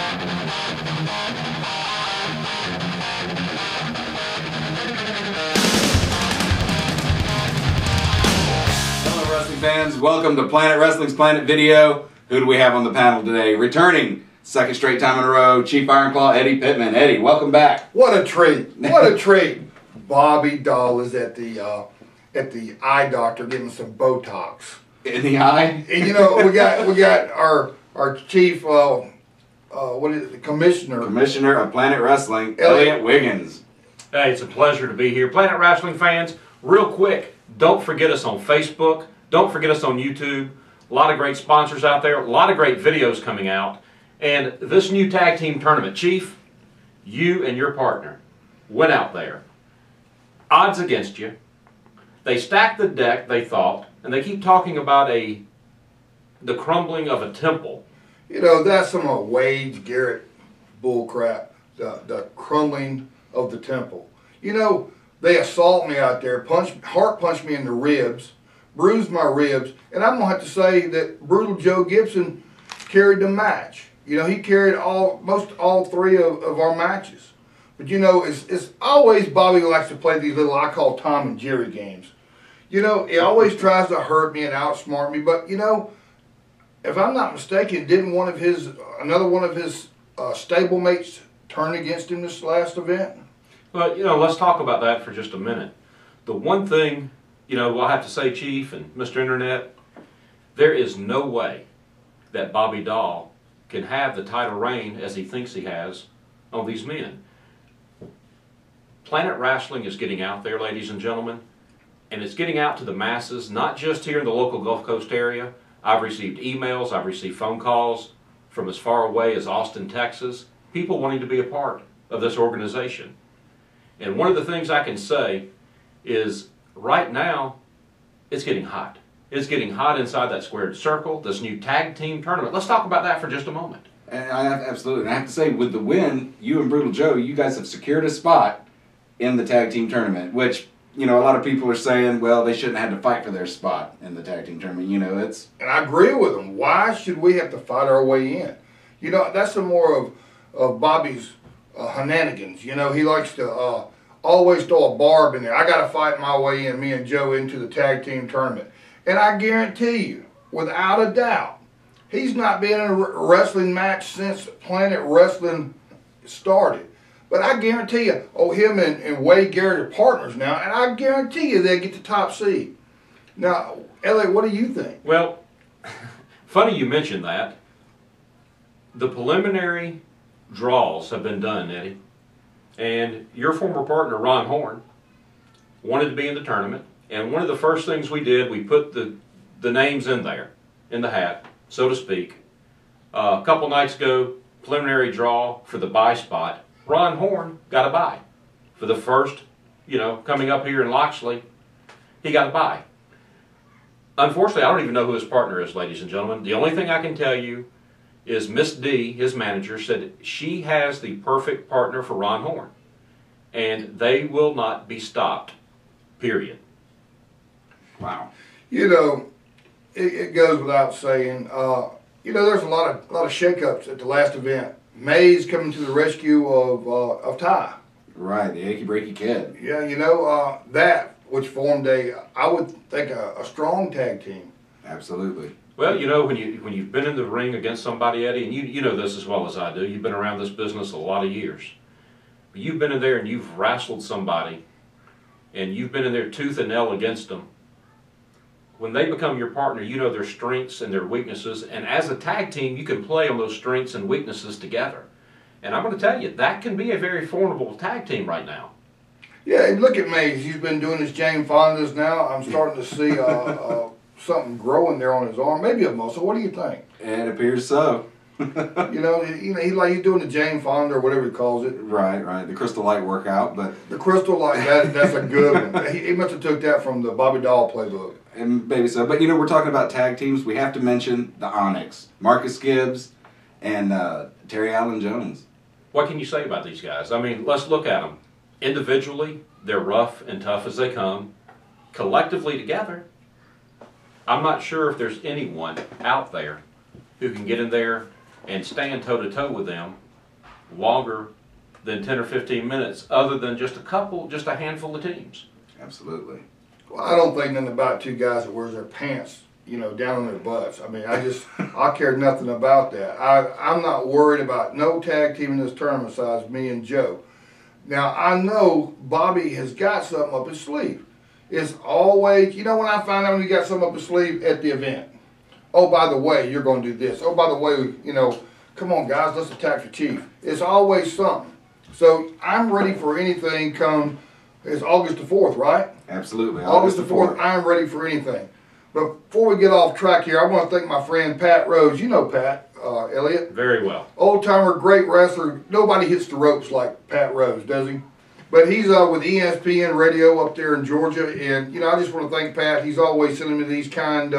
Hello wrestling fans, welcome to Planet Wrestling's Planet Video. Who do we have on the panel today? Returning, second straight time in a row, Chief Ironclaw Eddie Pittman. Eddie, welcome back. What a treat! What a treat! Bobby Dahl is at the eye doctor getting some Botox in the eye. And you know we got our chief what is it, the commissioner of Planet Wrestling, Elliot Wiggins. Hey, it's a pleasure to be here. Planet Wrestling fans, real quick, don't forget us on Facebook. Don't forget us on YouTube. A lot of great sponsors out there. A lot of great videos coming out. And this new tag team tournament, Chief, you and your partner went out there. Odds against you. They stacked the deck, they thought, and they keep talking about the crumbling of a temple. You know, that's some Wade Garrett bullcrap, the crumbling of the temple. You know, they assault me out there, heart punch me in the ribs, bruised my ribs, and I'm going to have to say that Brutal Joe Gibson carried the match. You know, he carried most all three of our matches. But you know, it's always Bobby likes to play these little, I call Tom and Jerry games. You know, he always tries to hurt me and outsmart me, but you know, if I'm not mistaken, didn't another one of his stablemates turn against him this last event? Well, you know, let's talk about that for just a minute. The one thing, you know, I'll have to say, Chief and Mr. Internet, there is no way that Bobby Dahl can have the title reign as he thinks he has on these men. Planet Wrestling is getting out there, ladies and gentlemen, and it's getting out to the masses, not just here in the local Gulf Coast area. I've received emails, I've received phone calls from as far away as Austin, Texas, people wanting to be a part of this organization. And one of the things I can say is right now, it's getting hot. It's getting hot inside that squared circle, this new tag team tournament. Let's talk about that for just a moment. And absolutely. And I have to say, with the win, you and Brutal Joe, you guys have secured a spot in the tag team tournament, which, you know, a lot of people are saying, well, they shouldn't have to fight for their spot in the tag team tournament. You know, it's... And I agree with them. Why should we have to fight our way in? You know, that's some more of Bobby's shenanigans. You know, he likes to always throw a barb in there. I got to fight my way in, me and Joe, into the tag team tournament. And I guarantee you, without a doubt, he's not been in a wrestling match since Planet Wrestling started. But I guarantee you, him and Wade Garrett are partners now, and I guarantee you they'll get the top seed. Now, Elliot, what do you think? Well, funny you mentioned that. The preliminary draws have been done, Eddie. And your former partner, Ron Horn, wanted to be in the tournament. And one of the first things we did, we put the names in there, in the hat, so to speak. A couple nights ago, preliminary draw for the bye spot. Ron Horn got a bye. For the first, you know, coming up here in Loxley, he got a bye. Unfortunately, I don't even know who his partner is, ladies and gentlemen. The only thing I can tell you is Miss D, his manager, said she has the perfect partner for Ron Horn. And they will not be stopped, period. Wow. You know, it goes without saying, you know, there's a lot of shakeups at the last event. Mays coming to the rescue of Ty. Right, the achy breaky kid. Yeah, you know, that which formed I would think a strong tag team. Absolutely. Well, you know, when you've been in the ring against somebody, Eddie, and you know this as well as I do, you've been around this business a lot of years. But you've been in there and you've wrestled somebody, and you've been in there tooth and nail against them. When they become your partner, you know their strengths and their weaknesses, and as a tag team, you can play on those strengths and weaknesses together. And I'm going to tell you, that can be a very formidable tag team right now. Yeah, and look at Mays. He's been doing his Jane Fonda's now. I'm starting to see something growing there on his arm, maybe a muscle. What do you think? It appears so. you know, he's doing the Jane Fonda or whatever he calls it. Right. The Crystal Light workout, but the Crystal Light, that's a good one. He must have took that from the Bobby Dahl playbook. And maybe so, but you know, we're talking about tag teams. We have to mention the Onyx, Marcus Gibbs, and Terry Allen Jones. What can you say about these guys? I mean, let's look at them. Individually, they're rough and tough as they come. Collectively together, I'm not sure if there's anyone out there who can get in there and stand toe-to-toe with them longer than 10 or 15 minutes, other than just a handful of teams. Absolutely. Well, I don't think nothing about two guys that wears their pants, down on their butts. I mean, I care nothing about that. I'm not worried about no tag team in this tournament besides me and Joe. Now, I know Bobby has got something up his sleeve. It's always, when I find out when he got something up his sleeve at the event. Oh, by the way, you're going to do this. Oh, by the way, come on, guys, let's attack the chief. It's always something. So I'm ready for anything come, it's August the 4th, right? Absolutely. August the 4th, I'm ready for anything. But before we get off track here, I want to thank my friend Pat Rose. You know Pat, Elliot. Very well. Old-timer, great wrestler. Nobody hits the ropes like Pat Rose, does he? But he's with ESPN Radio up there in Georgia. And, I just want to thank Pat. He's always sending me these kind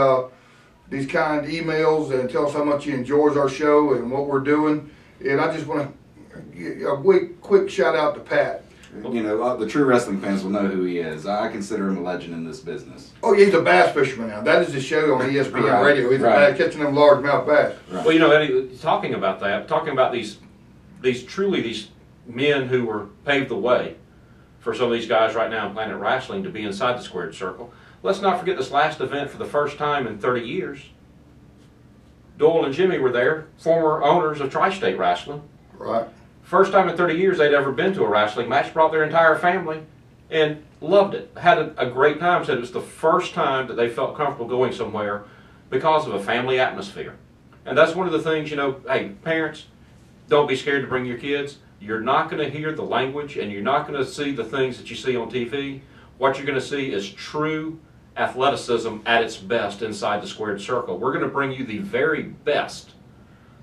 emails and tell us how much he enjoys our show and what we're doing. And I just want to give a quick shout out to Pat. The true wrestling fans will know who he is. I consider him a legend in this business. Oh, yeah, he's a bass fisherman now. That is his show on ESPN Radio. He's a bass, catching them largemouth bass. Right. Well, Eddie, talking about these men who were paved the way for some of these guys right now in Planet Wrestling to be inside the squared circle. Let's not forget this last event for the first time in 30 years. Doyle and Jimmy were there, former owners of Tri-State Wrestling. Right. First time in 30 years they'd ever been to a wrestling match, brought their entire family, and loved it. Had a great time, said it was the first time that they felt comfortable going somewhere because of a family atmosphere. And that's one of the things, hey, parents, don't be scared to bring your kids. You're not going to hear the language, and you're not going to see the things that you see on TV. What you're going to see is true athleticism at its best inside the squared circle. We're going to bring you the very best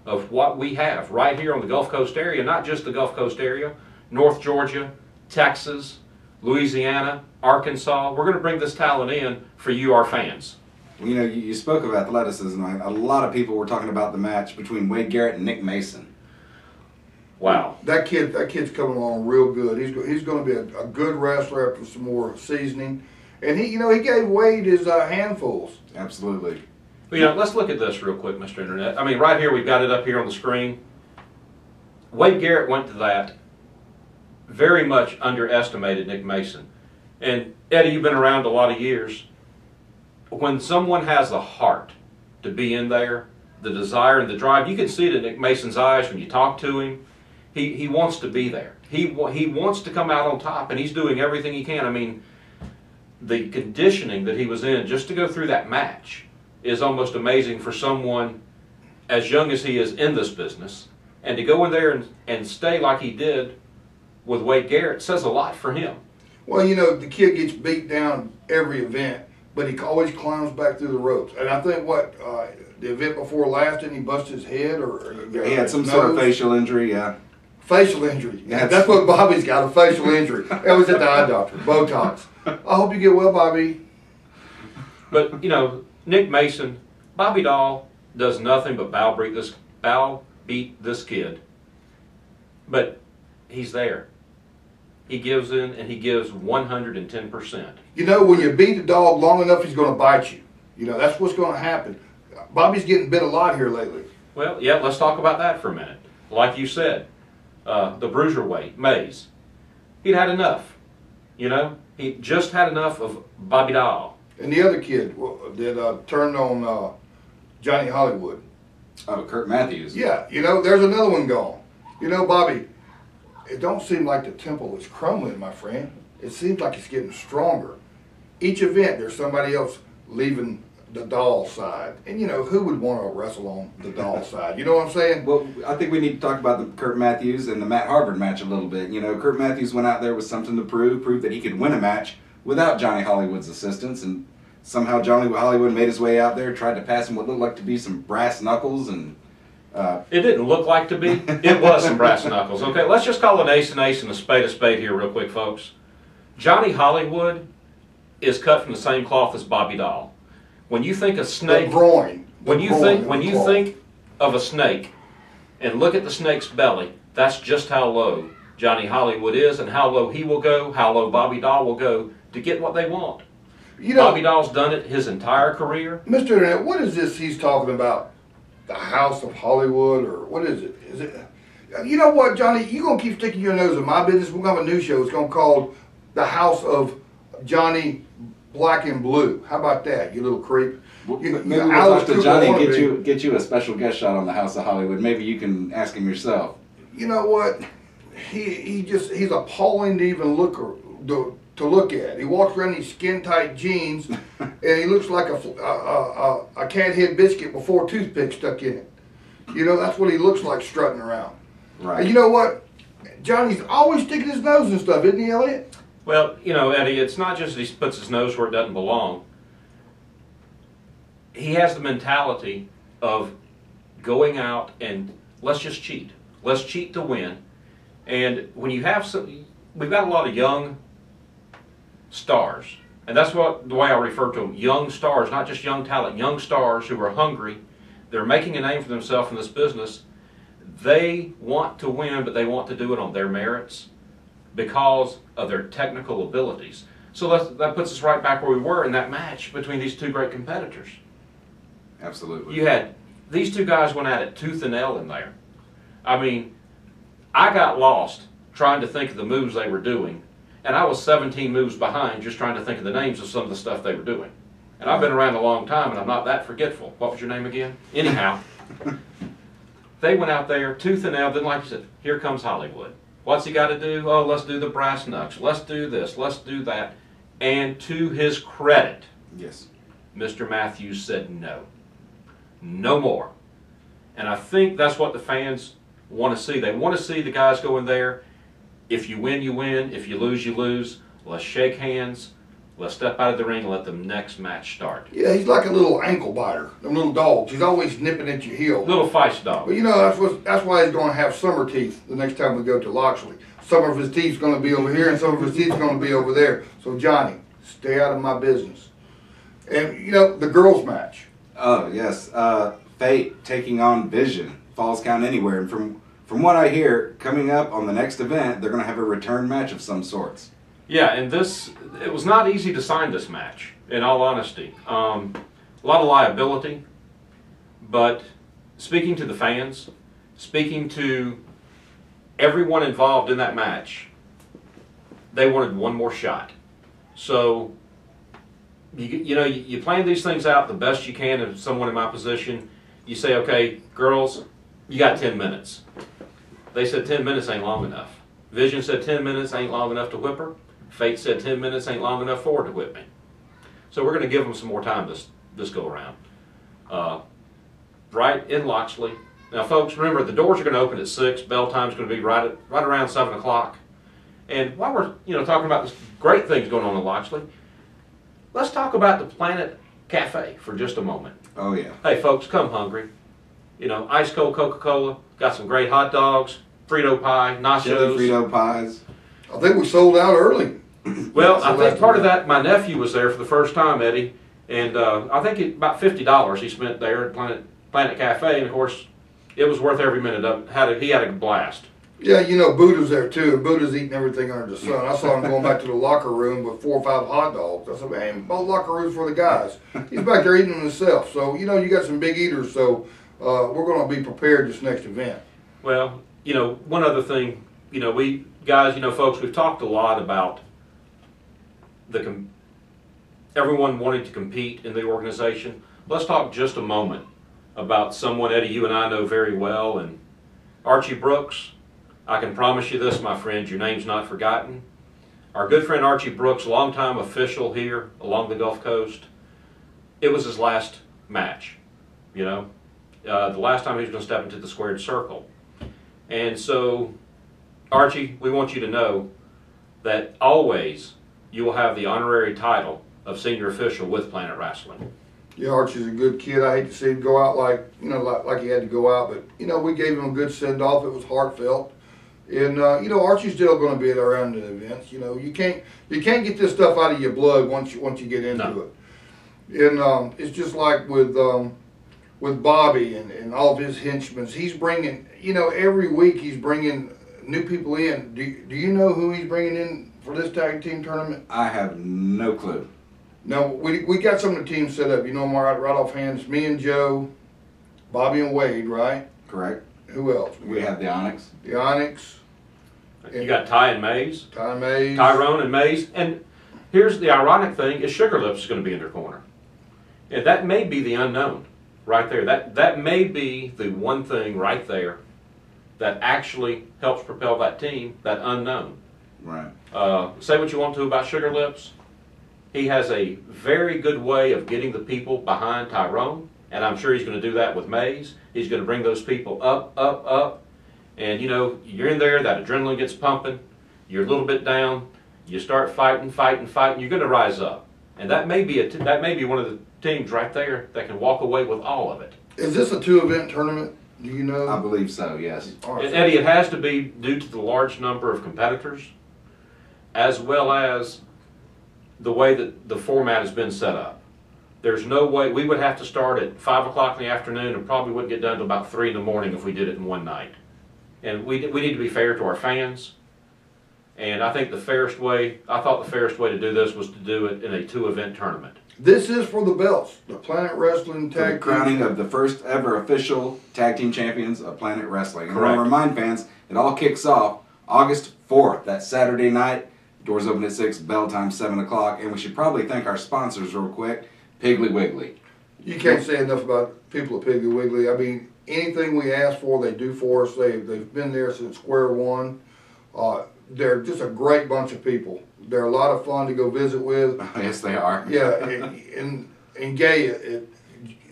of what we have right here on the Gulf Coast area, not just the Gulf Coast area, North Georgia, Texas, Louisiana, Arkansas. We're going to bring this talent in for you, our fans. You spoke of athleticism. A lot of people were talking about the match between Wade Garrett and Nick Mason. Wow. That kid's coming along real good. He's going to be a good wrestler after some more seasoning. And he gave Wade his handfuls. Absolutely. Well, let's look at this real quick, Mr. Internet. I mean, right here, we've got it up here on the screen. Wade Garrett went to that, very much underestimated Nick Mason. And Eddie, you've been around a lot of years. When someone has the heart to be in there, the desire and the drive, you can see it in Nick Mason's eyes when you talk to him. He wants to be there. He wants to come out on top, and he's doing everything he can. I mean, the conditioning that he was in just to go through that match is almost amazing for someone as young as he is in this business. And to go in there and stay like he did with Wade Garrett says a lot for him. Well, the kid gets beat down every event, but he always climbs back through the ropes. And I think the event before last, didn't he bust his head or he had some sort of facial injury, yeah. Facial injury. Yeah, that's what Bobby's got, a facial injury. That was at the eye doctor, Botox. I hope you get well, Bobby. But, Nick Mason, Bobby Dahl does nothing but bow beat this kid. But he's there. He gives in, and he gives 110%. When you beat the dog long enough, he's going to bite you. That's what's going to happen. Bobby's getting bit a lot here lately. Well, yeah, let's talk about that for a minute. Like you said, the bruiserweight, Mays, he'd had enough. He just had enough of Bobby Dahl. And the other kid that turned on Johnny Hollywood. Oh, Kurt Matthews. Yeah, there's another one gone. Bobby, it don't seem like the temple is crumbling, my friend. It seems like it's getting stronger. Each event, there's somebody else leaving the doll side. And, who would want to wrestle on the doll side? You know what I'm saying? Well, I think we need to talk about the Kurt Matthews and the Matt Harvard match a little bit. Kurt Matthews went out there with something to prove that he could win a match without Johnny Hollywood's assistance, and somehow Johnny Hollywood made his way out there, tried to pass him what looked like to be some brass knuckles, and it didn't look like to be. It was some brass knuckles. Okay, let's just call an ace and a spade here real quick, folks. Johnny Hollywood is cut from the same cloth as Bobby Dahl. When you think of snake, when you think of a snake and look at the snake's belly, that's just how low Johnny Hollywood is and how low he will go, how low Bobby Dahl will go to get what they want. Bobby Dahl's done it his entire career. Mr. Internet, what is this he's talking about? the House of Hollywood, or what is it? Is it? You know what, Johnny? You're going to keep sticking your nose in my business. We're going to have a new show. It's going to be called The House of Johnny Black and Blue. How about that, you little creep? Maybe we'll talk to Johnny and get you a special guest shot on the House of Hollywood. Maybe you can ask him yourself. You know what? He's appalling to even to look at. He walks around in these skin tight jeans, and he looks like a cat head biscuit with 4 toothpicks stuck in it. You know, that's what he looks like strutting around. Right. And you know what? Johnny's always sticking his nose and stuff, isn't he, Elliot? Well, you know, Eddie, it's not just that he puts his nose where it doesn't belong. He has the mentality of going out and let's just cheat. Let's cheat to win. And when you have we've got a lot of young stars. And that's the way I refer to them, young stars, not just young talent, young stars who are hungry. They're making a name for themselves in this business. They want to win, but they want to do it on their merits because of their technical abilities. So that puts us right back where we were in that match between these two great competitors. Absolutely. You had, these two guys went at it tooth and nail in there. I mean, I got lost trying to think of the moves they were doing, and I was 17 moves behind just trying to think of the names of some of the stuff they were doing. And I've been around a long time, and I'm not that forgetful. What was your name again? Anyhow, they went out there tooth and nail. Then, like you said, here comes Hollywood. What's he got to do? Oh, let's do the brass knucks. Let's do this. Let's do that. And to his credit, yes, Mr. Matthews said no. No more. And I think that's what the fans want to see. They want to see the guys go in there. If you win, you win. If you lose, you lose. Let's shake hands. Let's step out of the ring and let the next match start. Yeah, he's like a little ankle biter. Them little dogs. He's always nipping at your heel. Little feist dog. But you know, that's why he's going to have summer teeth the next time we go to Loxley. Some of his teeth's going to be over here and some of his teeth's going to be over there. So Johnny, stay out of my business. And you know, the girls match. Oh, yes. Fate taking on Vision. Falls Count Anywhere. And from what I hear, coming up on the next event, they're going to have a return match of some sorts. Yeah, and it was not easy to sign this match, in all honesty. A lot of liability, but speaking to the fans, speaking to everyone involved in that match, they wanted one more shot. So, you plan these things out the best you can as someone in my position. You say, okay, girls, you got 10 minutes. They said 10 minutes ain't long enough. Vision said 10 minutes ain't long enough to whip her. Fate said 10 minutes ain't long enough for her to whip me. So we're going to give them some more time this go around. Right in Loxley. Now, folks, remember, the doors are going to open at 6. Bell time's going to be right around 7 o'clock. And while we're talking about this great things going on in Loxley, let's talk about the Planet Cafe for just a moment. Oh, yeah. Hey, folks, come hungry. Ice cold Coca-Cola, got some great hot dogs, Frito pie, nachos. Chili Frito pies. I think we sold out early. Well, I think part of that, my nephew was there for the first time, Eddie, and I think about $50 he spent there at Planet Cafe, and of course, it was worth every minute of it. He had a blast. Yeah, Buddha's there too, and Buddha's eating everything under the sun. I saw him going back to the locker room with 4 or 5 hot dogs. I said, man, both locker rooms for the guys. He's back there eating them himself. So, you got some big eaters, so we're going to be prepared this next event. Well, one other thing, we guys, folks, we've talked a lot about everyone wanting to compete in the organization. Let's talk just a moment about someone, Eddie, you and I know very well, and Archie Brooks. I can promise you this, my friend, your name's not forgotten. Our good friend Archie Brooks, longtime official here along the Gulf Coast, it was his last match, the last time he was going to step into the squared circle. And so, Archie, we want you to know that always you will have the honorary title of senior official with Planet Wrestling. Yeah, Archie's a good kid. I hate to see him go out like he had to go out, but we gave him a good send-off. It was heartfelt. And Archie's still going to be around the events. You can't get this stuff out of your blood once you get into it. And it's just like with Bobby and all of his henchmen. He's bringing every week he's bringing new people in. Do you know who he's bringing in for this tag team tournament? I have no clue. No, we got some of the teams set up. Right offhand, it's me and Joe, Bobby and Wade, right? Correct. Who else? We have the Onyx. The Onyx. You got Ty and Mays. Ty Mays. Tyrone and Mays. And here's the ironic thing, is Sugar Lips is going to be in their corner. And that may be the unknown right there. That may be the one thing right there that actually helps propel that team, that unknown. Right. Say what you want to about Sugar Lips. He has a very good way of getting the people behind Tyrone, and I'm sure he's going to do that with Mays. He's going to bring those people up, up, up. And you know, you're in there, that adrenaline gets pumping, you're a little bit down, you start fighting, you're going to rise up. And that may be one of the teams right there that can walk away with all of it. Is this a 2-event tournament? Do you know? I believe so, yes. And Eddie, it has to be due to the large number of competitors, as well as the way that the format has been set up. There's no way, we would have to start at 5 o'clock in the afternoon and probably wouldn't get done until about 3 in the morning if we did it in one night. And we need to be fair to our fans. And I think I thought the fairest way to do this was to do it in a 2-event tournament. This is for the belts. The Planet Wrestling For the Tag crowning Team. of the first ever official tag team champions of Planet Wrestling. And I Correct. want to remind fans, it all kicks off August 4th, that Saturday night. Doors open at 6, bell time 7 o'clock. And we should probably thank our sponsors real quick, Piggly Wiggly. You can't say enough about people at Piggly Wiggly. I mean, anything we ask for, they do for us. They've been there since square one. They're just a great bunch of people. They're a lot of fun to go visit with. Yes, they are. Yeah, and Gay at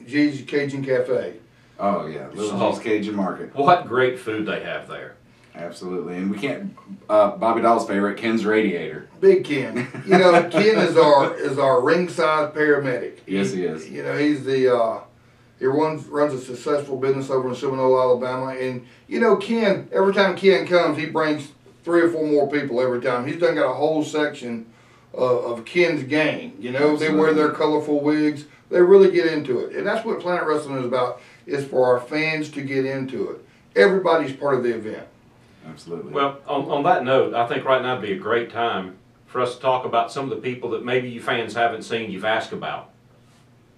G's Cajun Cafe. Oh, yeah. Little G's Cajun Market. What great food they have there. Absolutely. And we can't, Bobby Doll's favorite, Ken's Radiator. Big Ken. You know, Ken is our ringside paramedic. Yes, he is. You know, he's he runs a successful business over in Seminole, Alabama. And, you know, Ken, every time Ken comes, he brings 3 or 4 more people every time. He's done got a whole section of Ken's gang. You know, Absolutely. They wear their colorful wigs. They really get into it. And that's what Planet Wrestling is about, is for our fans to get into it. Everybody's part of the event. Absolutely. Well, on that note, I think right now would be a great time for us to talk about some of the people that maybe you fans haven't seen, you've asked about.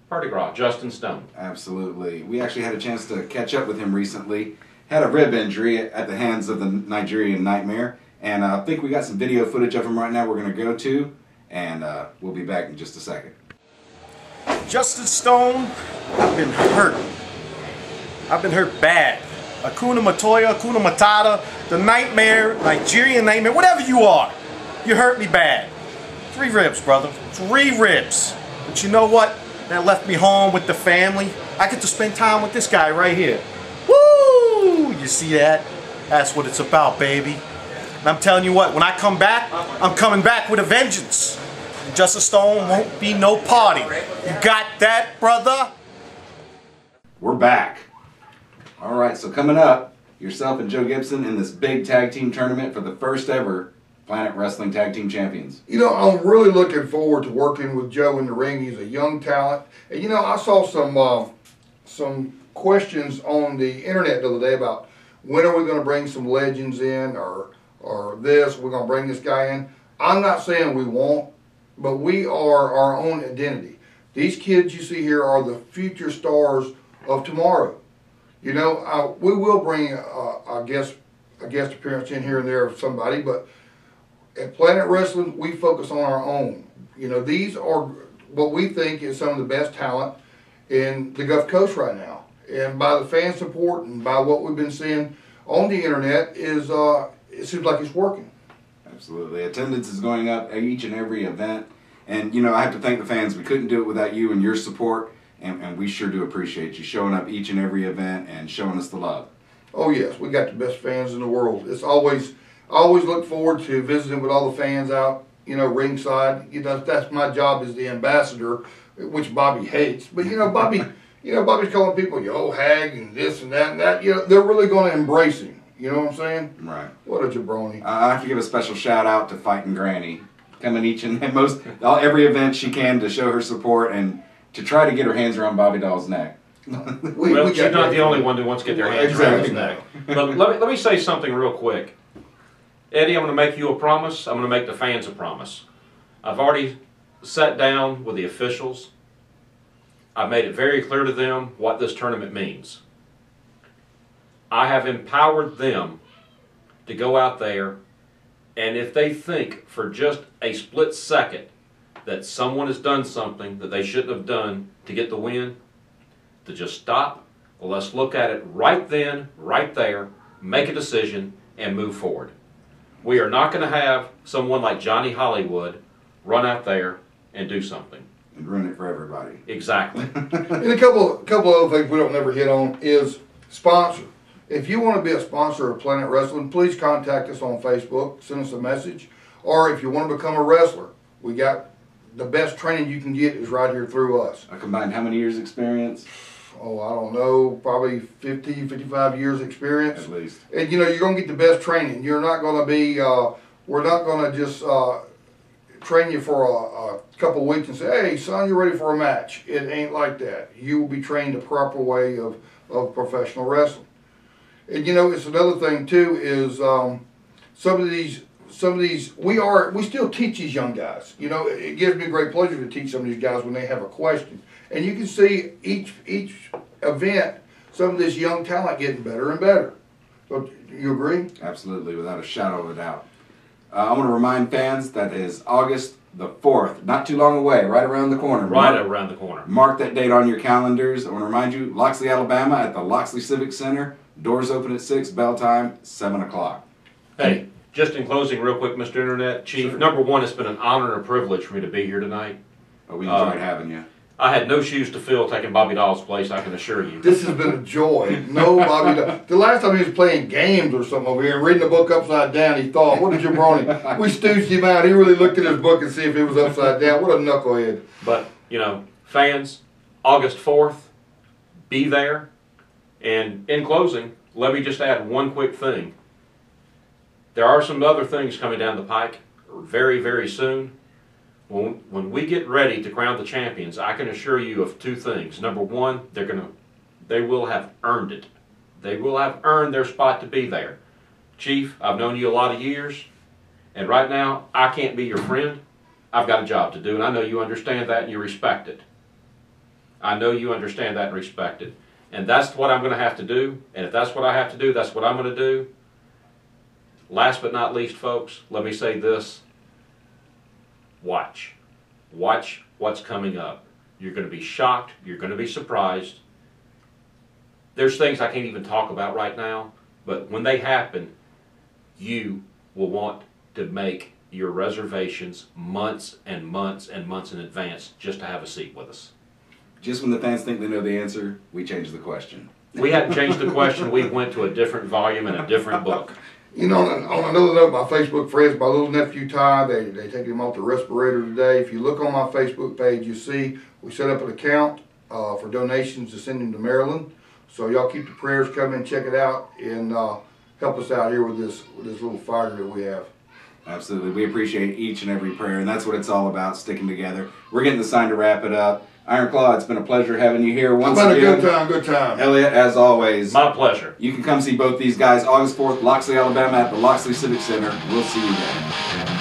Party Gras, Justin Stone. Absolutely. We actually had a chance to catch up with him recently. Had a rib injury at the hands of the Nigerian Nightmare. And I think we got some video footage of him right now we're going to go to. And we'll be back in just a second. Justin Stone, I've been hurt. I've been hurt bad. Akuna Matoya, Akuna Matata, the Nightmare, Nigerian Nightmare, whatever you are, you hurt me bad. 3 ribs, brother. 3 ribs. But you know what? That left me home with the family. I get to spend time with this guy right here. Woo! You see that? That's what it's about, baby. And I'm telling you what, when I come back, I'm coming back with a vengeance. And Justin Stone won't be no party. You got that, brother? We're back. All right, so coming up, yourself and Joe Gibson in this big tag team tournament for the first ever Planet Wrestling Tag Team Champions. You know, I'm really looking forward to working with Joe in the ring. He's a young talent. And, you know, I saw some questions on the internet the other day about when are we going to bring some legends in or this, we're going to bring this guy in. I'm not saying we won't, but we are our own identity. These kids you see here are the future stars of tomorrow. You know, we will bring a guest appearance in here and there of somebody, but at Planet Wrestling, we focus on our own. You know, these are what we think is some of the best talent in the Gulf Coast right now. And by the fan support and by what we've been seeing on the internet, it seems like it's working. Absolutely. Attendance is going up at each and every event. And, you know, I have to thank the fans. We couldn't do it without you and your support. And we sure do appreciate you showing up each and every event and showing us the love. Oh yes, we got the best fans in the world. I always look forward to visiting with all the fans out, you know, ringside. You know, that's my job as the ambassador, which Bobby hates. But you know, Bobby's calling people yo hag and this and that and that. You know, they're really going to embrace him. You know what I'm saying? Right. What a jabroni. I have to give a special shout out to Fighting Granny, coming each and every event she can to show her support and to try to get her hands around Bobby Doll's neck. Well, she's not the only one who wants to get their hands around his neck. But let me say something real quick. Eddie, I'm going to make you a promise. I'm going to make the fans a promise. I've already sat down with the officials. I've made it very clear to them what this tournament means. I have empowered them to go out there, and if they think for just a split second that someone has done something that they shouldn't have done to get the win, to just stop. Well, let's look at it right then, right there, make a decision, and move forward. We are not going to have someone like Johnny Hollywood run out there and do something. And ruin it for everybody. Exactly. And a couple other things we don't never hit on is sponsor. If you want to be a sponsor of Planet Wrestling, please contact us on Facebook, send us a message. Or if you want to become a wrestler, we got the best training you can get is right here through us. A combined how many years experience? Oh, I don't know, probably 50, 55 years experience. At least. And you know, you're going to get the best training. You're not going to be, we're not going to just train you for a couple of weeks and say, hey, son, you're ready for a match. It ain't like that. You will be trained the proper way of professional wrestling. And you know, it's another thing too is some of these we still teach these young guys. You know, it gives me great pleasure to teach some of these guys when they have a question. And you can see each event, some of this young talent getting better and better. So you agree? Absolutely, without a shadow of a doubt. I want to remind fans that is August the 4th, not too long away, right around the corner. Around the corner. Mark that date on your calendars. I want to remind you, Loxley, Alabama at the Loxley Civic Center. Doors open at 6, bell time 7 o'clock. Hey, just in closing real quick, Mr. Internet Chief, Sure. Number one, it's been an honor and a privilege for me to be here tonight. Oh, we enjoyed having you. I had no shoes to fill taking Bobby Doll's place, I can assure you. This has been a joy. No, Bobby. The last time he was playing games or something over here and reading the book upside down, he thought, what a jabroni. We stooged him out. He really looked at his book and see if it was upside down. What a knucklehead. But, you know, fans, August 4th, be there. And in closing, let me just add one quick thing. There are some other things coming down the pike very, very soon. When we get ready to crown the champions, I can assure you of two things. Number one, they will have earned it. They will have earned their spot to be there. Chief, I've known you a lot of years, and right now, I can't be your friend. I've got a job to do, and I know you understand that and you respect it. I know you understand that and respect it. And that's what I'm going to have to do, and if that's what I have to do, that's what I'm going to do. Last but not least, folks, let me say this. Watch. Watch what's coming up. You're going to be shocked. You're going to be surprised. There's things I can't even talk about right now, but when they happen, you will want to make your reservations months and months and months in advance just to have a seat with us. Just when the fans think they know the answer, we change the question. We hadn't changed the question. We went to a different volume and a different book. You know, on another note, my Facebook friends, my little nephew Ty, they take him off the respirator today. If you look on my Facebook page, you see we set up an account for donations to send him to Maryland. So y'all keep the prayers coming, check it out, and help us out here with this little fighter that we have. Absolutely. We appreciate each and every prayer, and that's what it's all about, sticking together. We're getting the sign to wrap it up. Iron Claw, it's been a pleasure having you here once again. It's been a good time. Elliot, as always. My pleasure. You can come see both these guys August 4th, Loxley, Alabama at the Loxley Civic Center. We'll see you there.